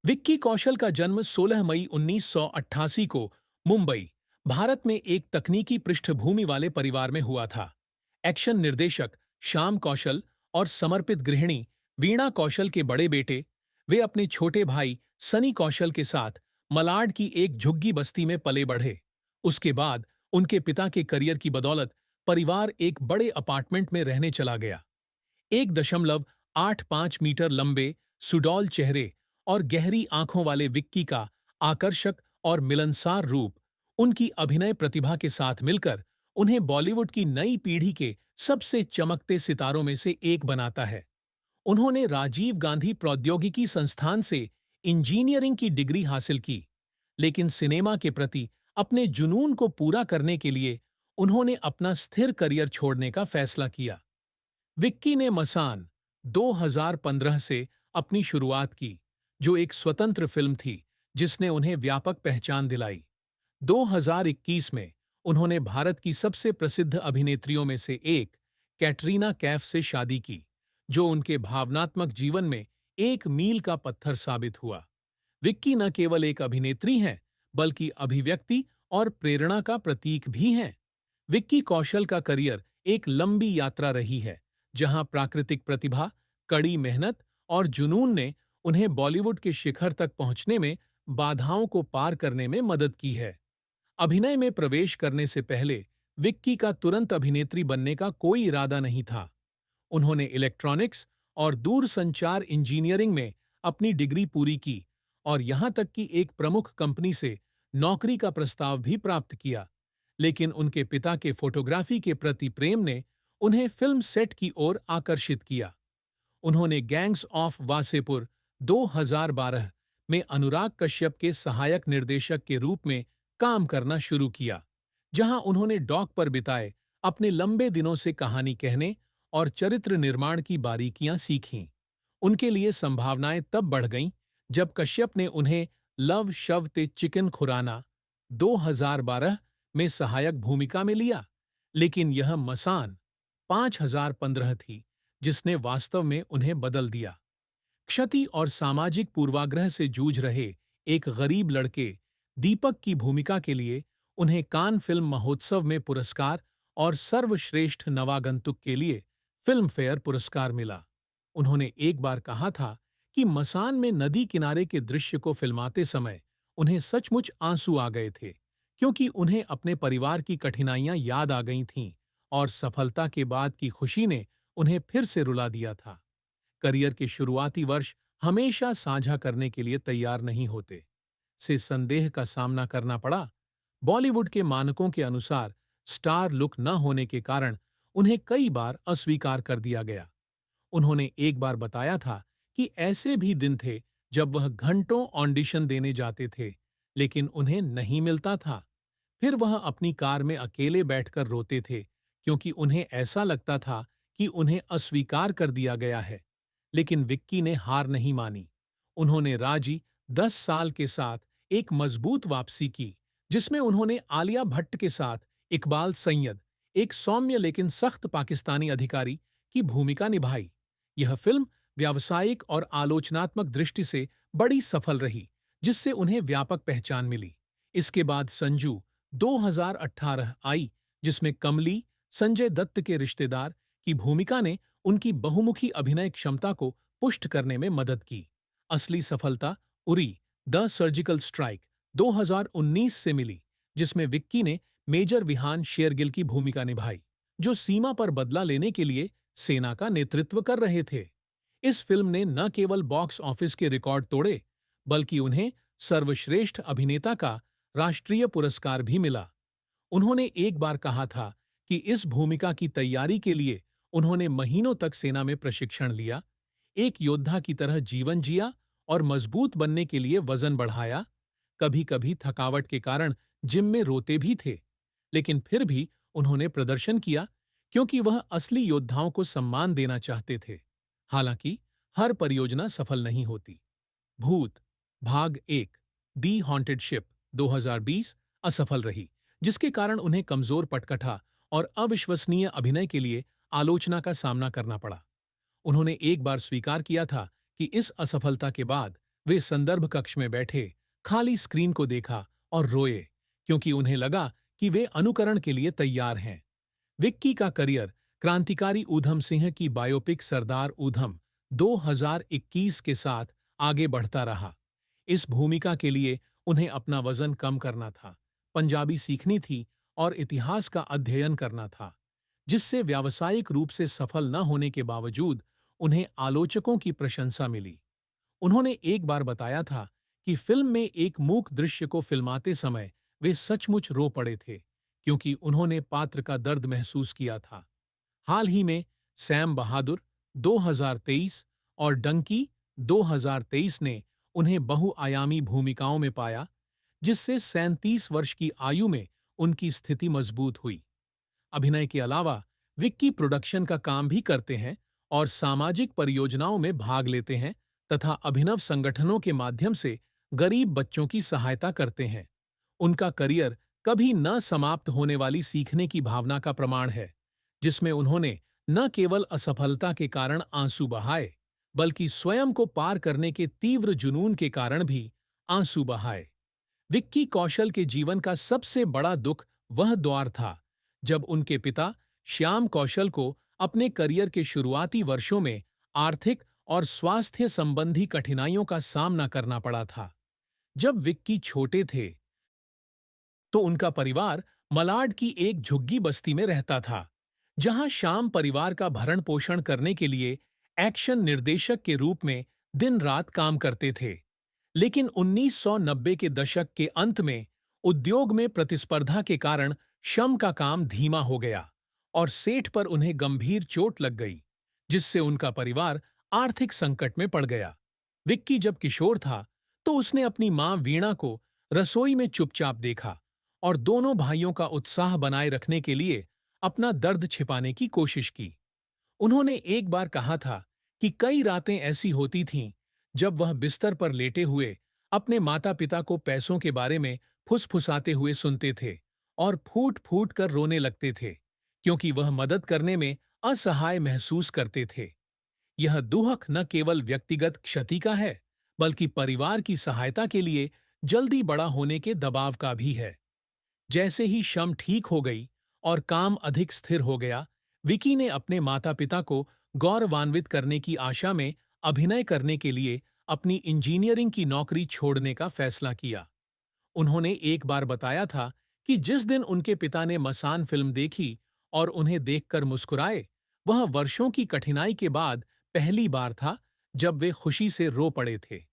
विक्की कौशल का जन्म 16 मई 1988 को मुंबई, भारत में एक तकनीकी पृष्ठभूमि वाले परिवार में हुआ था। एक्शन निर्देशक श्याम कौशल और समर्पित गृहिणी वीणा कौशल के बड़े बेटे, वे अपने छोटे भाई सनी कौशल के साथ मलाड की एक झुग्गी बस्ती में पले बढ़े। उसके बाद उनके पिता के करियर की बदौलत परिवार एक बड़े अपार्टमेंट में रहने चला गया। 1.85 मीटर लंबे, सुडौल चेहरे और गहरी आंखों वाले विक्की का आकर्षक और मिलनसार रूप उनकी अभिनय प्रतिभा के साथ मिलकर उन्हें बॉलीवुड की नई पीढ़ी के सबसे चमकते सितारों में से एक बनाता है। उन्होंने राजीव गांधी प्रौद्योगिकी संस्थान से इंजीनियरिंग की डिग्री हासिल की, लेकिन सिनेमा के प्रति अपने जुनून को पूरा करने के लिए उन्होंने अपना स्थिर करियर छोड़ने का फैसला किया। विक्की ने मसान 2015 से अपनी शुरुआत की, जो एक स्वतंत्र फिल्म थी जिसने उन्हें व्यापक पहचान दिलाई। 2021 में उन्होंने भारत की सबसे प्रसिद्ध अभिनेत्रियों में से एक कैटरीना कैफ से शादी की, जो उनके भावनात्मक जीवन में एक मील का पत्थर साबित हुआ। विक्की न केवल एक अभिनेत्री हैं, बल्कि अभिव्यक्ति और प्रेरणा का प्रतीक भी हैं। विक्की कौशल का करियर एक लंबी यात्रा रही है, जहां प्राकृतिक प्रतिभा, कड़ी मेहनत और जुनून ने उन्हें बॉलीवुड के शिखर तक पहुंचने में बाधाओं को पार करने में मदद की है। अभिनय में प्रवेश करने से पहले विक्की का तुरंत अभिनेत्री बनने का कोई इरादा नहीं था। उन्होंने इलेक्ट्रॉनिक्स और दूरसंचार इंजीनियरिंग में अपनी डिग्री पूरी की और यहां तक कि एक प्रमुख कंपनी से नौकरी का प्रस्ताव भी प्राप्त किया, लेकिन उनके पिता के फोटोग्राफी के प्रति प्रेम ने उन्हें फिल्म सेट की ओर आकर्षित किया। उन्होंने गैंग्स ऑफ वासेपुर 2012 में अनुराग कश्यप के सहायक निर्देशक के रूप में काम करना शुरू किया, जहां उन्होंने डॉक पर बिताए अपने लंबे दिनों से कहानी कहने और चरित्र निर्माण की बारीकियां सीखीं। उनके लिए संभावनाएं तब बढ़ गईं जब कश्यप ने उन्हें लव शव ते चिकन खुराना 2012 में सहायक भूमिका में लिया, लेकिन यह मसान 5015 थी जिसने वास्तव में उन्हें बदल दिया। क्षति और सामाजिक पूर्वाग्रह से जूझ रहे एक गरीब लड़के दीपक की भूमिका के लिए उन्हें कान फिल्म महोत्सव में पुरस्कार और सर्वश्रेष्ठ नवागंतुक के लिए फिल्म फेयर पुरस्कार मिला। उन्होंने एक बार कहा था कि मसान में नदी किनारे के दृश्य को फिल्माते समय उन्हें सचमुच आंसू आ गए थे, क्योंकि उन्हें अपने परिवार की कठिनाइयां याद आ गई थीं और सफलता के बाद की खुशी ने उन्हें फिर से रुला दिया था। करियर के शुरुआती वर्ष हमेशा साझा करने के लिए तैयार नहीं होते, से संदेह का सामना करना पड़ा। बॉलीवुड के मानकों के अनुसार स्टार लुक न होने के कारण उन्हें कई बार अस्वीकार कर दिया गया। उन्होंने एक बार बताया था कि ऐसे भी दिन थे जब वह घंटों ऑडिशन देने जाते थे, लेकिन उन्हें नहीं मिलता था। फिर वह अपनी कार में अकेले बैठकर रोते थे, क्योंकि उन्हें ऐसा लगता था कि उन्हें अस्वीकार कर दिया गया है। लेकिन विक्की ने हार नहीं मानी। उन्होंने राजी 10 साल के साथ एक मजबूत वापसी की, जिसमें उन्होंने आलिया भट्ट के साथ इकबाल सैयद, एक सौम्य लेकिन सख्त पाकिस्तानी अधिकारी, की भूमिका निभाई। यह फिल्म व्यावसायिक और आलोचनात्मक दृष्टि से बड़ी सफल रही, जिससे उन्हें व्यापक पहचान मिली। इसके बाद संजू 2018 आई, जिसमें कमली, संजय दत्त के रिश्तेदार की भूमिका ने उनकी बहुमुखी अभिनय क्षमता को पुष्ट करने में मदद की। असली सफलता उरी द सर्जिकल स्ट्राइक 2019 से मिली, जिसमें विक्की ने मेजर विहान शेरगिल की भूमिका निभाई, जो सीमा पर बदला लेने के लिए सेना का नेतृत्व कर रहे थे। इस फिल्म ने न केवल बॉक्स ऑफिस के रिकॉर्ड तोड़े, बल्कि उन्हें सर्वश्रेष्ठ अभिनेता का राष्ट्रीय पुरस्कार भी मिला। उन्होंने एक बार कहा था कि इस भूमिका की तैयारी के लिए उन्होंने महीनों तक सेना में प्रशिक्षण लिया, एक योद्धा की तरह जीवन जिया और मजबूत बनने के लिए वजन बढ़ाया। कभी-कभी थकावट के कारण जिम में रोते भी थे, लेकिन फिर भी उन्होंने प्रदर्शन किया, क्योंकि वह असली योद्धाओं को सम्मान देना चाहते थे। हालांकि हर परियोजना सफल नहीं होती। भूत भाग 1 दी हॉन्टेड शिप 2020 असफल रही, जिसके कारण उन्हें कमजोर पटकथा और अविश्वसनीय अभिनय के लिए आलोचना का सामना करना पड़ा। उन्होंने एक बार स्वीकार किया था कि इस असफलता के बाद वे संदर्भ कक्ष में बैठे खाली स्क्रीन को देखा और रोए, क्योंकि उन्हें लगा कि वे अनुकरण के लिए तैयार हैं। विक्की का करियर क्रांतिकारी ऊधम सिंह की बायोपिक सरदार ऊधम 2021 के साथ आगे बढ़ता रहा। इस भूमिका के लिए उन्हें अपना वजन कम करना था, पंजाबी सीखनी थी और इतिहास का अध्ययन करना था, जिससे व्यावसायिक रूप से सफल न होने के बावजूद उन्हें आलोचकों की प्रशंसा मिली। उन्होंने एक बार बताया था कि फिल्म में एक मूक दृश्य को फिल्माते समय वे सचमुच रो पड़े थे, क्योंकि उन्होंने पात्र का दर्द महसूस किया था। हाल ही में सैम बहादुर 2023 और डंकी 2023 ने उन्हें बहुआयामी भूमिकाओं में पाया, जिससे 37 वर्ष की आयु में उनकी स्थिति मजबूत हुई। अभिनय के अलावा विक्की प्रोडक्शन का काम भी करते हैं और सामाजिक परियोजनाओं में भाग लेते हैं तथा अभिनव संगठनों के माध्यम से गरीब बच्चों की सहायता करते हैं। उनका करियर कभी न समाप्त होने वाली सीखने की भावना का प्रमाण है, जिसमें उन्होंने न केवल असफलता के कारण आंसू बहाए, बल्कि स्वयं को पार करने के तीव्र जुनून के कारण भी आंसू बहाए। विक्की कौशल के जीवन का सबसे बड़ा दुख वह दौर था जब उनके पिता श्याम कौशल को अपने करियर के शुरुआती वर्षों में आर्थिक और स्वास्थ्य संबंधी कठिनाइयों का सामना करना पड़ा था। जब विक्की छोटे थे तो उनका परिवार मलाड की एक झुग्गी बस्ती में रहता था, जहां श्याम परिवार का भरण पोषण करने के लिए एक्शन निर्देशक के रूप में दिन रात काम करते थे। लेकिन 1990 के दशक के अंत में उद्योग में प्रतिस्पर्धा के कारण श्याम का काम धीमा हो गया और सेठ पर उन्हें गंभीर चोट लग गई, जिससे उनका परिवार आर्थिक संकट में पड़ गया। विक्की जब किशोर था तो उसने अपनी मां वीणा को रसोई में चुपचाप देखा और दोनों भाइयों का उत्साह बनाए रखने के लिए अपना दर्द छिपाने की कोशिश की। उन्होंने एक बार कहा था कि कई रातें ऐसी होती थीं जब वह बिस्तर पर लेटे हुए अपने माता-पिता को पैसों के बारे में फुसफुसाते हुए सुनते थे और फूट-फूट कर रोने लगते थे, क्योंकि वह मदद करने में असहाय महसूस करते थे। यह दुख न केवल व्यक्तिगत क्षति का है, बल्कि परिवार की सहायता के लिए जल्दी बड़ा होने के दबाव का भी है। जैसे ही शम ठीक हो गई और काम अधिक स्थिर हो गया, विकी ने अपने माता-पिता को गौरवान्वित करने की आशा में अभिनय करने के लिए अपनी इंजीनियरिंग की नौकरी छोड़ने का फैसला किया। उन्होंने एक बार बताया था कि जिस दिन उनके पिता ने मसान फिल्म देखी और उन्हें देखकर मुस्कुराए, वह वर्षों की कठिनाई के बाद पहली बार था जब वे खुशी से रो पड़े थे।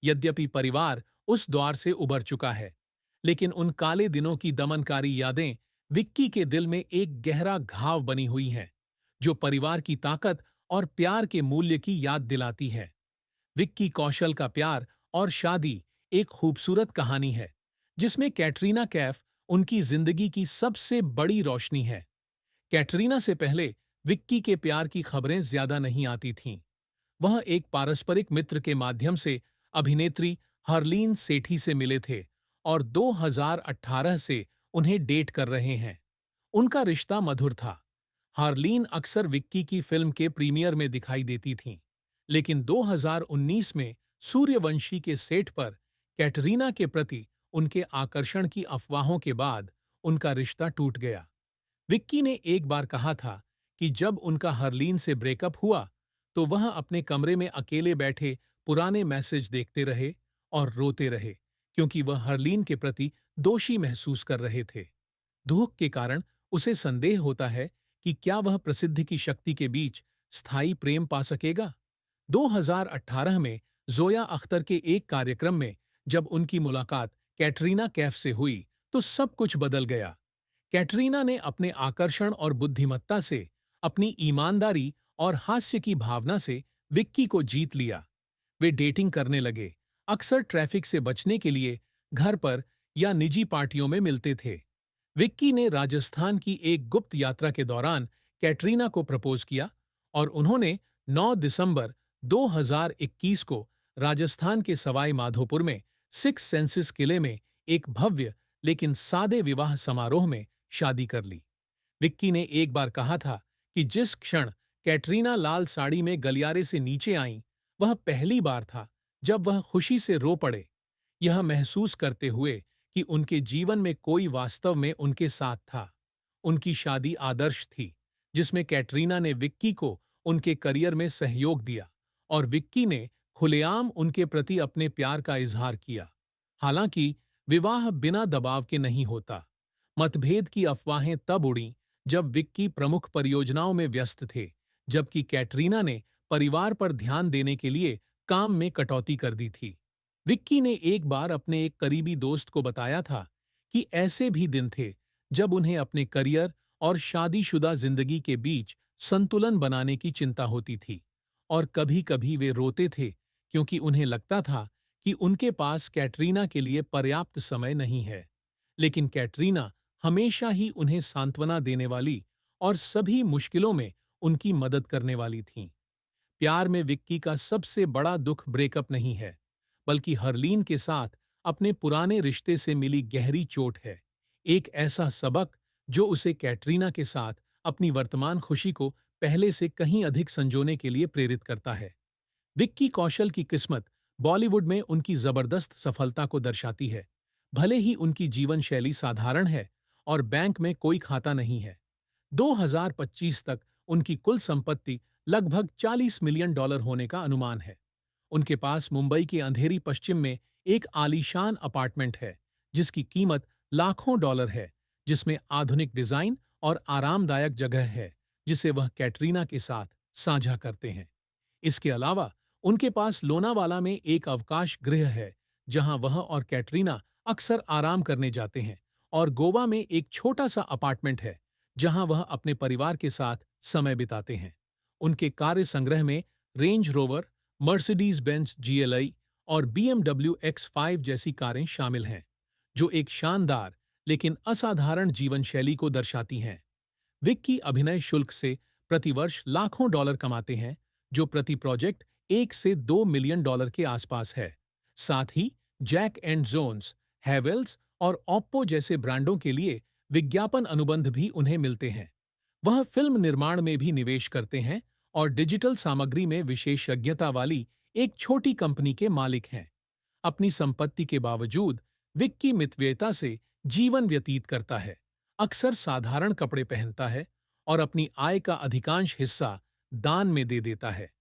यद्यपि परिवार उस दौर से उबर चुका है, लेकिन उन काले दिनों की दमनकारी यादें विक्की के दिल में एक गहरा घाव बनी हुई हैं, जो परिवार की ताकत और प्यार के मूल्य की याद दिलाती है। विक्की कौशल का प्यार और शादी एक खूबसूरत कहानी है, जिसमें कैटरीना कैफ उनकी जिंदगी की सबसे बड़ी रोशनी है। कैटरीना से पहले विक्की के प्यार की खबरें ज्यादा नहीं आती थीं। वह एक पारस्परिक मित्र के माध्यम से अभिनेत्री हरलीन सेठी से मिले थे और 2018 से उन्हें डेट कर रहे हैं। उनका रिश्ता मधुर था। हार्लीन अक्सर विक्की की फिल्म के प्रीमियर में दिखाई देती थीं, लेकिन 2019 में सूर्यवंशी के सेट पर कैटरीना के प्रति उनके आकर्षण की अफवाहों के बाद उनका रिश्ता टूट गया। विक्की ने एक बार कहा था कि जब उनका हरलीन से ब्रेकअप हुआ तो वह अपने कमरे में अकेले बैठे पुराने मैसेज देखते रहे और रोते रहे, क्योंकि वह हरलीन के प्रति दोषी महसूस कर रहे थे। दुख के कारण उसे संदेह होता है कि क्या वह प्रसिद्धि की शक्ति के बीच स्थायी प्रेम पा सकेगा। 2018 में जोया अख्तर के एक कार्यक्रम में जब उनकी मुलाकात कैटरीना कैफ से हुई तो सब कुछ बदल गया। कैटरीना ने अपने आकर्षण और बुद्धिमत्ता से, अपनी ईमानदारी और हास्य की भावना से विक्की को जीत लिया। वे डेटिंग करने लगे, अक्सर ट्रैफिक से बचने के लिए घर पर या निजी पार्टियों में मिलते थे। विक्की ने राजस्थान की एक गुप्त यात्रा के दौरान कैटरीना को प्रपोज किया और उन्होंने 9 दिसंबर 2021 को राजस्थान के सवाई माधोपुर में सिक्स सेंसेस किले में एक भव्य लेकिन सादे विवाह समारोह में शादी कर ली। विक्की ने एक बार कहा था कि जिस क्षण कैटरीना लाल साड़ी में गलियारे से नीचे आईं, वह पहली बार था जब वह खुशी से रो पड़े, यह महसूस करते हुए कि उनके जीवन में कोई वास्तव में उनके साथ था। उनकी शादी आदर्श थी, जिसमें कैटरीना ने विक्की को उनके करियर में सहयोग दिया और विक्की ने खुलेआम उनके प्रति अपने प्यार का इजहार किया। हालांकि विवाह बिना दबाव के नहीं होता। मतभेद की अफवाहें तब उड़ीं जब विक्की प्रमुख परियोजनाओं में व्यस्त थे, जबकि कैटरीना ने परिवार पर ध्यान देने के लिए काम में कटौती कर दी थी। विक्की ने एक बार अपने एक करीबी दोस्त को बताया था कि ऐसे भी दिन थे जब उन्हें अपने करियर और शादीशुदा जिंदगी के बीच संतुलन बनाने की चिंता होती थी, और कभी-कभी वे रोते थे क्योंकि उन्हें लगता था कि उनके पास कैटरीना के लिए पर्याप्त समय नहीं है। लेकिन कैटरीना हमेशा ही उन्हें सांत्वना देने वाली और सभी मुश्किलों में उनकी मदद करने वाली थीं। प्यार में विक्की का सबसे बड़ा दुख ब्रेकअप नहीं है, बल्कि हरलीन के साथ अपने पुराने रिश्ते से मिली गहरी चोट है। एक ऐसा सबक जो उसे कैटरीना के साथ अपनी वर्तमान खुशी को पहले से कहीं अधिक संजोने के लिए प्रेरित करता है। विक्की कौशल की किस्मत बॉलीवुड में उनकी जबरदस्त सफलता को दर्शाती है। भले ही उनकी जीवन शैली साधारण है और बैंक में कोई खाता नहीं है। 2025 तक उनकी कुल संपत्ति लगभग $40 मिलियन होने का अनुमान है। उनके पास मुंबई के अंधेरी पश्चिम में एक आलीशान अपार्टमेंट है, जिसकी कीमत लाखों डॉलर है, जिसमें आधुनिक डिजाइन और आरामदायक जगह है, जिसे वह कैटरीना के साथ साझा करते हैं। इसके अलावा उनके पास लोनावाला में एक अवकाश गृह है, जहां वह और कैटरीना अक्सर आराम करने जाते हैं, और गोवा में एक छोटा सा अपार्टमेंट है, जहां वह अपने परिवार के साथ समय बिताते हैं। उनके कार्य संग्रह में range rover, Mercedes Benz GLI और BMW X5 जैसी कारें शामिल हैं, जो एक शानदार लेकिन असाधारण जीवन शैली को दर्शाती हैं। विक्की अभिनय शुल्क से प्रतिवर्ष लाखों डॉलर कमाते हैं, जो प्रति प्रोजेक्ट $1 से $2 मिलियन के आसपास है। साथ ही जैक एंड जोन्स, हैवेल्स और ओप्पो जैसे ब्रांडों के लिए विज्ञापन अनुबंध भी उन्हें मिलते हैं। वह फिल्म निर्माण में भी निवेश करते हैं और डिजिटल सामग्री में विशेषज्ञता वाली एक छोटी कंपनी के मालिक हैं। अपनी संपत्ति के बावजूद विक्की मितव्ययिता से जीवन व्यतीत करता है, अक्सर साधारण कपड़े पहनता है और अपनी आय का अधिकांश हिस्सा दान में दे देता है।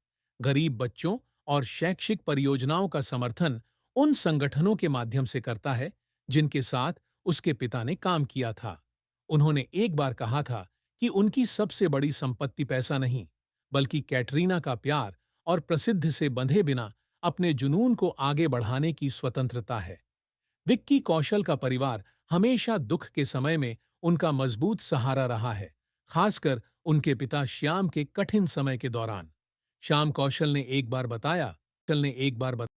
गरीब बच्चों और शैक्षिक परियोजनाओं का समर्थन उन संगठनों के माध्यम से करता है जिनके साथ उसके पिता ने काम किया था। उन्होंने एक बार कहा था कि उनकी सबसे बड़ी संपत्ति पैसा नहीं, बल्कि कैटरीना का प्यार और प्रसिद्धि से बंधे बिना अपने जुनून को आगे बढ़ाने की स्वतंत्रता है। विक्की कौशल का परिवार हमेशा दुख के समय में उनका मजबूत सहारा रहा है, खासकर उनके पिता श्याम के कठिन समय के दौरान। श्याम कौशल ने एक बार बताया,